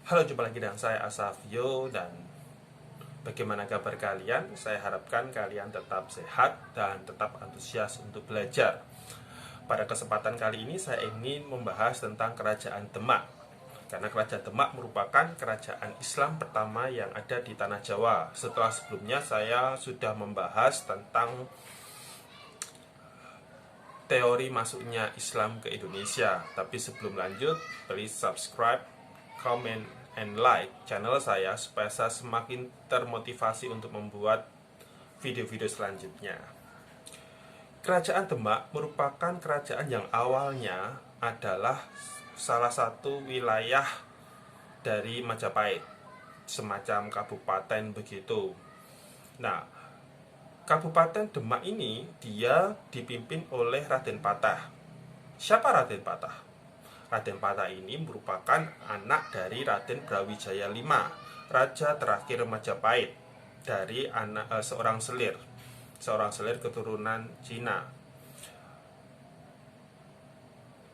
Halo, jumpa lagi dengan saya Asafio. Dan bagaimana kabar kalian? Saya harapkan kalian tetap sehat dan tetap antusias untuk belajar. Pada kesempatan kali ini saya ingin membahas tentang Kerajaan Demak. Karena Kerajaan Demak merupakan kerajaan Islam pertama yang ada di Tanah Jawa. Setelah sebelumnya saya sudah membahas tentang teori masuknya Islam ke Indonesia. Tapi sebelum lanjut, please subscribe, comment, and like channel saya supaya saya semakin termotivasi untuk membuat video-video selanjutnya. Kerajaan Demak merupakan kerajaan yang awalnya adalah salah satu wilayah dari Majapahit, semacam kabupaten begitu. Nah, Kabupaten Demak ini dia dipimpin oleh Raden Patah. Siapa Raden Patah? Raden Patah ini merupakan anak dari Raden Brawijaya V, raja terakhir Majapahit, dari seorang selir keturunan Cina.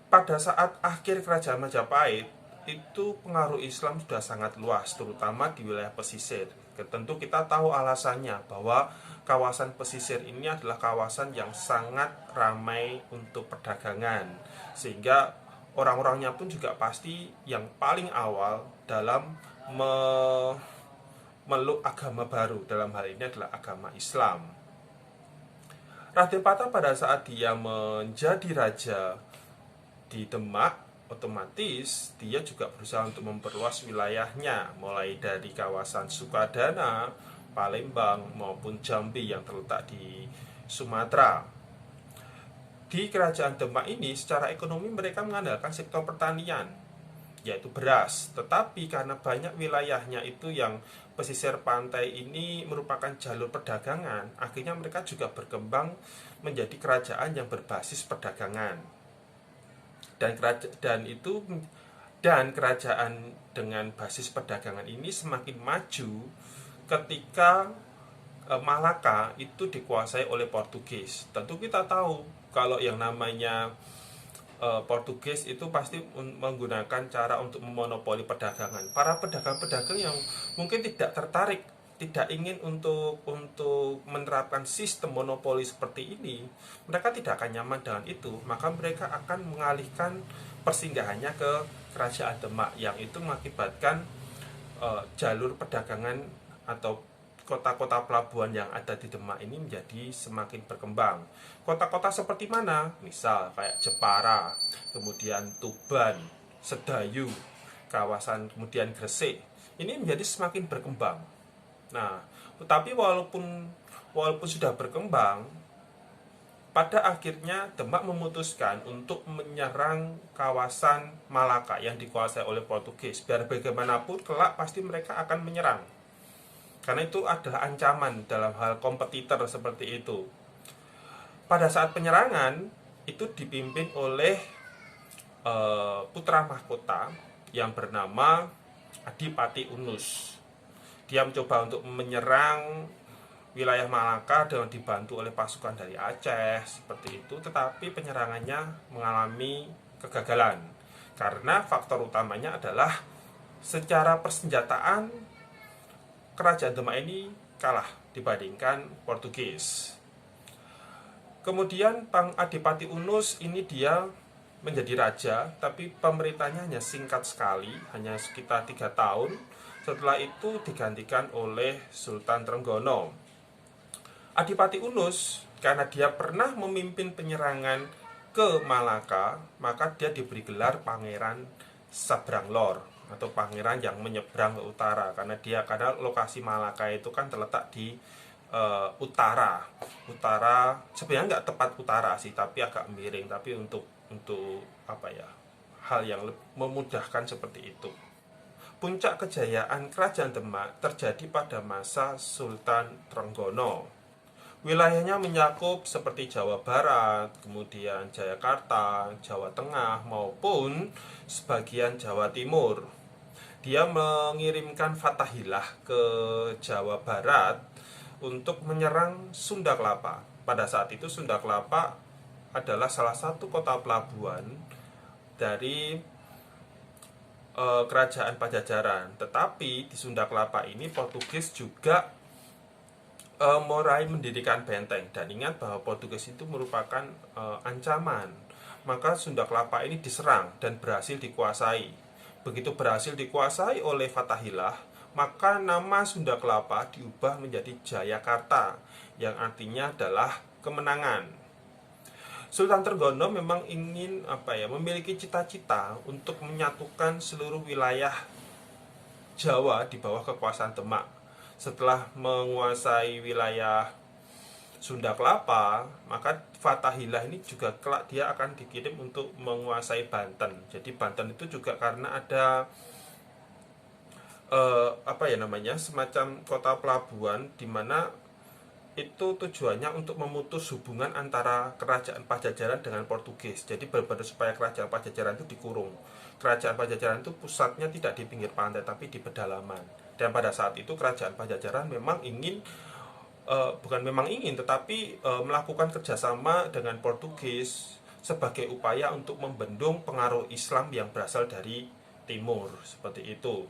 Pada saat akhir kerajaan Majapahit, itu pengaruh Islam sudah sangat luas, terutama di wilayah pesisir. Tentu kita tahu alasannya, bahwa kawasan pesisir ini adalah kawasan yang sangat ramai untuk perdagangan, sehingga orang-orangnya pun juga pasti yang paling awal dalam memeluk agama baru, dalam hal ini adalah agama Islam. Raden Patah pada saat dia menjadi raja di Demak, otomatis dia juga berusaha untuk memperluas wilayahnya, mulai dari kawasan Sukadana, Palembang, maupun Jambi yang terletak di Sumatera. Di kerajaan Demak ini secara ekonomi mereka mengandalkan sektor pertanian, yaitu beras. Tetapi karena banyak wilayahnya itu yang pesisir pantai ini merupakan jalur perdagangan, akhirnya mereka juga berkembang menjadi kerajaan yang berbasis perdagangan. Dan kerajaan dengan basis perdagangan ini semakin maju ketika Malaka itu dikuasai oleh Portugis. Tentu kita tahu kalau yang namanya Portugis itu pasti menggunakan cara untuk memonopoli perdagangan. Para pedagang-pedagang yang mungkin tidak tertarik, tidak ingin untuk menerapkan sistem monopoli seperti ini, mereka tidak akan nyaman dengan itu, maka mereka akan mengalihkan persinggahannya ke kerajaan Demak, yang itu mengakibatkan jalur perdagangan atau kota-kota pelabuhan yang ada di Demak ini menjadi semakin berkembang. Kota-kota seperti mana? Misal kayak Jepara, kemudian Tuban, Sedayu, kawasan kemudian Gresik, ini menjadi semakin berkembang. Nah, tetapi walaupun sudah berkembang, pada akhirnya Demak memutuskan untuk menyerang kawasan Malaka yang dikuasai oleh Portugis. Biar bagaimanapun kelak pasti mereka akan menyerang, karena itu adalah ancaman dalam hal kompetitor seperti itu. Pada saat penyerangan itu dipimpin oleh putra mahkota yang bernama Adipati Unus. Dia mencoba untuk menyerang wilayah Malaka dengan dibantu oleh pasukan dari Aceh seperti itu, tetapi penyerangannya mengalami kegagalan karena faktor utamanya adalah secara persenjataan kerajaan Demak ini kalah dibandingkan Portugis. Kemudian Pang Adipati Unus ini dia menjadi raja, tapi pemerintahnya hanya singkat sekali, hanya sekitar 3 tahun. Setelah itu digantikan oleh Sultan Trenggono. Adipati Unus, karena dia pernah memimpin penyerangan ke Malaka, maka dia diberi gelar Pangeran Sabranglor, atau pangeran yang menyeberang ke utara, karena lokasi Malaka itu kan terletak di utara, sebenarnya nggak tepat utara sih, tapi agak miring, tapi untuk hal yang memudahkan seperti itu. Puncak kejayaan kerajaan Demak terjadi pada masa Sultan Trenggono. Wilayahnya mencakup seperti Jawa Barat, kemudian Jayakarta, Jawa Tengah, maupun sebagian Jawa Timur. Dia mengirimkan Fatahillah ke Jawa Barat untuk menyerang Sunda Kelapa. Pada saat itu Sunda Kelapa adalah salah satu kota pelabuhan dari kerajaan Pajajaran. Tetapi di Sunda Kelapa ini Portugis juga mulai mendirikan benteng, dan ingat bahwa Portugis itu merupakan ancaman. Maka Sunda Kelapa ini diserang dan berhasil dikuasai. Begitu berhasil dikuasai oleh Fatahillah, maka nama Sunda Kelapa diubah menjadi Jayakarta, yang artinya adalah kemenangan. Sultan Trenggono memang ingin memiliki cita-cita untuk menyatukan seluruh wilayah Jawa di bawah kekuasaan Demak. Setelah menguasai wilayah Sunda Kelapa, maka Fatahillah ini juga kelak dia akan dikirim untuk menguasai Banten. Jadi Banten itu juga karena ada semacam kota pelabuhan di mana itu tujuannya untuk memutus hubungan antara kerajaan Pajajaran dengan Portugis. Jadi benar-benar supaya kerajaan Pajajaran itu dikurung. Kerajaan Pajajaran itu pusatnya tidak di pinggir pantai tapi di pedalaman. Dan pada saat itu kerajaan Pajajaran memang ingin tetapi melakukan kerjasama dengan Portugis sebagai upaya untuk membendung pengaruh Islam yang berasal dari timur, seperti itu.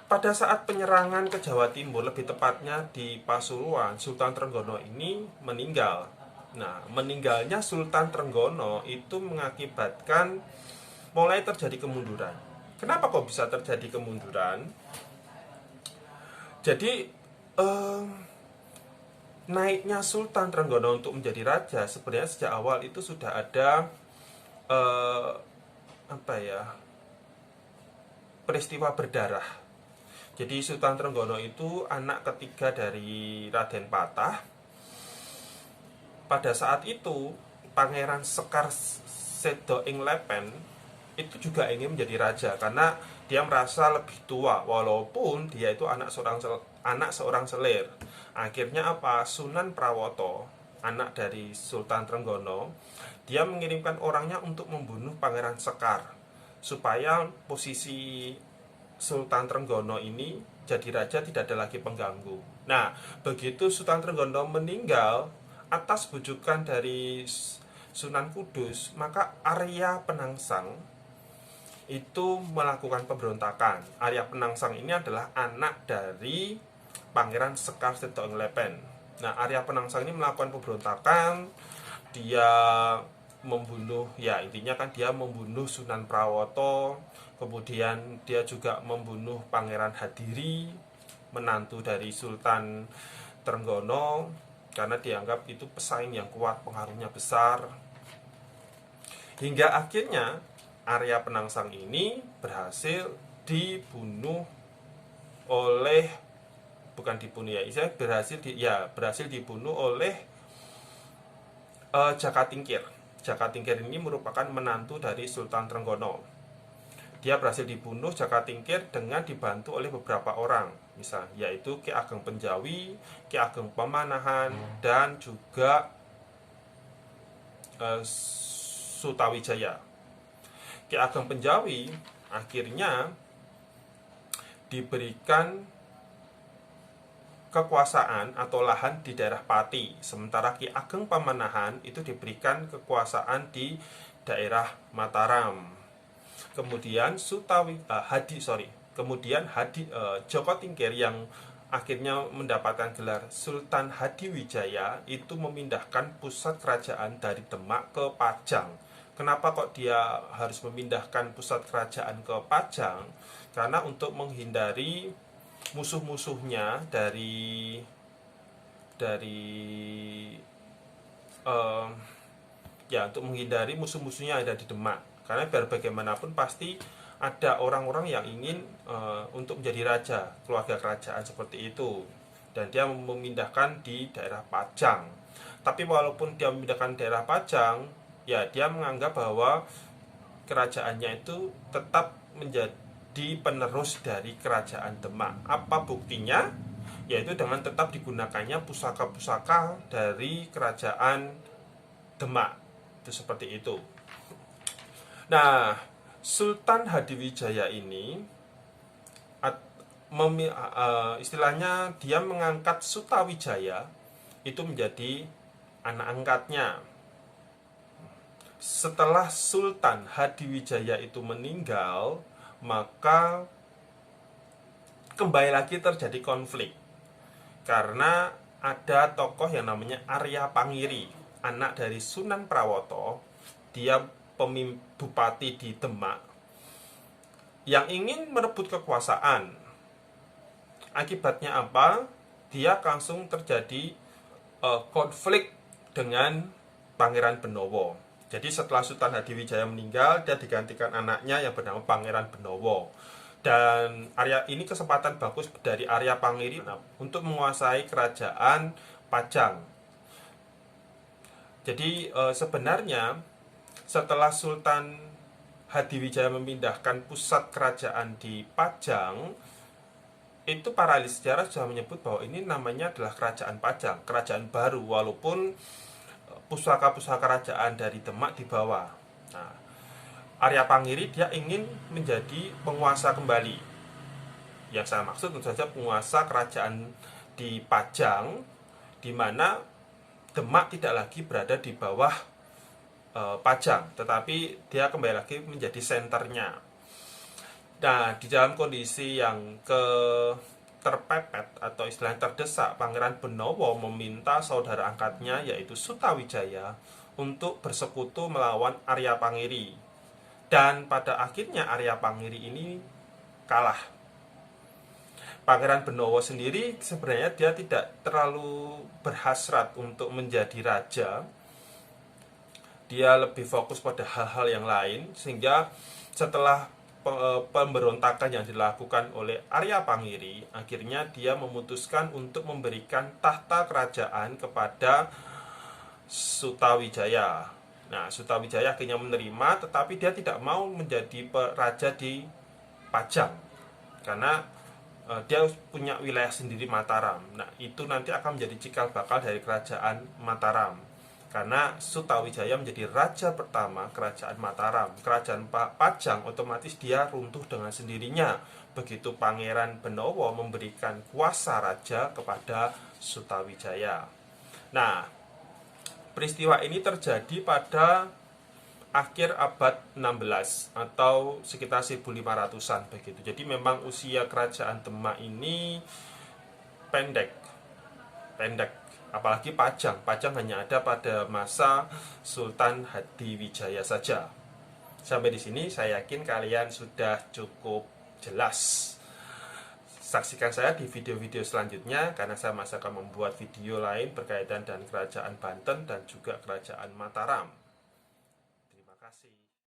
Pada saat penyerangan ke Jawa Timur, lebih tepatnya di Pasuruan, Sultan Trenggono ini meninggal. Nah, meninggalnya Sultan Trenggono itu mengakibatkan mulai terjadi kemunduran. Kenapa kok bisa terjadi kemunduran? Jadi, naiknya Sultan Trenggono untuk menjadi raja sebenarnya sejak awal itu sudah ada peristiwa berdarah. Jadi Sultan Trenggono itu anak ketiga dari Raden Patah. Pada saat itu Pangeran Sekar Sedo ing Lepen itu juga ingin menjadi raja karena dia merasa lebih tua walaupun dia itu anak seorang selir. Akhirnya Sunan Prawoto, anak dari Sultan Trenggono, dia mengirimkan orangnya untuk membunuh Pangeran Sekar supaya posisi Sultan Trenggono ini jadi raja tidak ada lagi pengganggu. Nah, begitu Sultan Trenggono meninggal atas bujukan dari Sunan Kudus, maka Arya Penangsang itu melakukan pemberontakan. Arya Penangsang ini adalah anak dari Pangeran Sekar Seto ing Lepen. Nah, Arya Penangsang ini melakukan pemberontakan. Dia membunuh, dia membunuh Sunan Prawoto. Kemudian dia juga membunuh Pangeran Hadiri, menantu dari Sultan Trenggono, karena dianggap itu pesaing yang kuat, pengaruhnya besar. Hingga akhirnya Arya Penangsang ini berhasil dibunuh oleh berhasil dibunuh oleh Jaka Tingkir. Jaka Tingkir ini merupakan menantu dari Sultan Trenggono. Dia berhasil dibunuh Jaka Tingkir dengan dibantu oleh beberapa orang, yaitu Ki Ageng Penjawi, Ki Ageng Pemanahan, dan juga Sutawijaya. Ki Ageng Penjawi akhirnya diberikan kekuasaan atau lahan di daerah Pati, sementara Ki Ageng Pemanahan itu diberikan kekuasaan di daerah Mataram. Kemudian Joko Tingkir yang akhirnya mendapatkan gelar Sultan Hadiwijaya itu memindahkan pusat kerajaan dari Demak ke Pajang. Kenapa kok dia harus memindahkan pusat kerajaan ke Pajang? Karena untuk menghindari musuh-musuhnya untuk menghindari musuh-musuhnya ada di Demak. Karena biar bagaimanapun pasti ada orang-orang yang ingin untuk menjadi raja, keluarga kerajaan seperti itu. Dan dia memindahkan di daerah Pajang. Tapi walaupun dia memindahkan daerah Pajang, dia menganggap bahwa kerajaannya itu tetap menjadi penerus dari kerajaan Demak. Apa buktinya? Yaitu dengan tetap digunakannya pusaka-pusaka dari kerajaan Demak. Itu seperti itu. Nah, Sultan Hadiwijaya ini istilahnya dia mengangkat Sutawijaya itu menjadi anak angkatnya. setelah Sultan Hadiwijaya itu meninggal, maka kembali lagi terjadi konflik karena ada tokoh yang namanya Arya Pangiri, anak dari Sunan Prawoto. Dia bupati di Demak yang ingin merebut kekuasaan. Akibatnya apa? Dia langsung terjadi konflik dengan Pangeran Benowo. Jadi setelah Sultan Hadiwijaya meninggal, dia digantikan anaknya yang bernama Pangeran Benowo. Dan Arya ini kesempatan bagus dari Arya Pangiri untuk menguasai kerajaan Pajang. Jadi sebenarnya setelah Sultan Hadiwijaya memindahkan pusat kerajaan di Pajang, itu para ahli sejarah sudah menyebut bahwa ini namanya adalah kerajaan Pajang, kerajaan baru, walaupun pusaka-pusaka kerajaan dari Demak dibawa. Nah, Arya Pangiri dia ingin menjadi penguasa kembali. Yang saya maksud tentu saja penguasa kerajaan di Pajang, di mana Demak tidak lagi berada di bawah Pajang, tetapi dia kembali lagi menjadi senternya. Nah, di dalam kondisi yang terpepet atau istilahnya terdesak, Pangeran Benowo meminta saudara angkatnya yaitu Sutawijaya untuk bersekutu melawan Arya Pangiri. Dan pada akhirnya Arya Pangiri ini kalah. Pangeran Benowo sendiri sebenarnya dia tidak terlalu berhasrat untuk menjadi raja. Dia lebih fokus pada hal-hal yang lain, sehingga setelah pemberontakan yang dilakukan oleh Arya Pangiri, akhirnya dia memutuskan untuk memberikan tahta kerajaan kepada Sutawijaya. Nah, Sutawijaya akhirnya menerima, tetapi dia tidak mau menjadi raja di Pajang karena dia punya wilayah sendiri Mataram. Nah, itu nanti akan menjadi cikal bakal dari kerajaan Mataram. Karena Sutawijaya menjadi raja pertama kerajaan Mataram. Kerajaan Pajang otomatis dia runtuh dengan sendirinya. Begitu Pangeran Benowo memberikan kuasa raja kepada Sutawijaya. Nah, peristiwa ini terjadi pada akhir abad 16 atau sekitar 1500-an begitu. Jadi memang usia kerajaan Demak ini pendek. Apalagi Pajang hanya ada pada masa Sultan Hadiwijaya saja. Sampai di sini saya yakin kalian sudah cukup jelas. Saksikan saya di video-video selanjutnya karena saya masih akan membuat video lain berkaitan dengan kerajaan Banten dan juga kerajaan Mataram.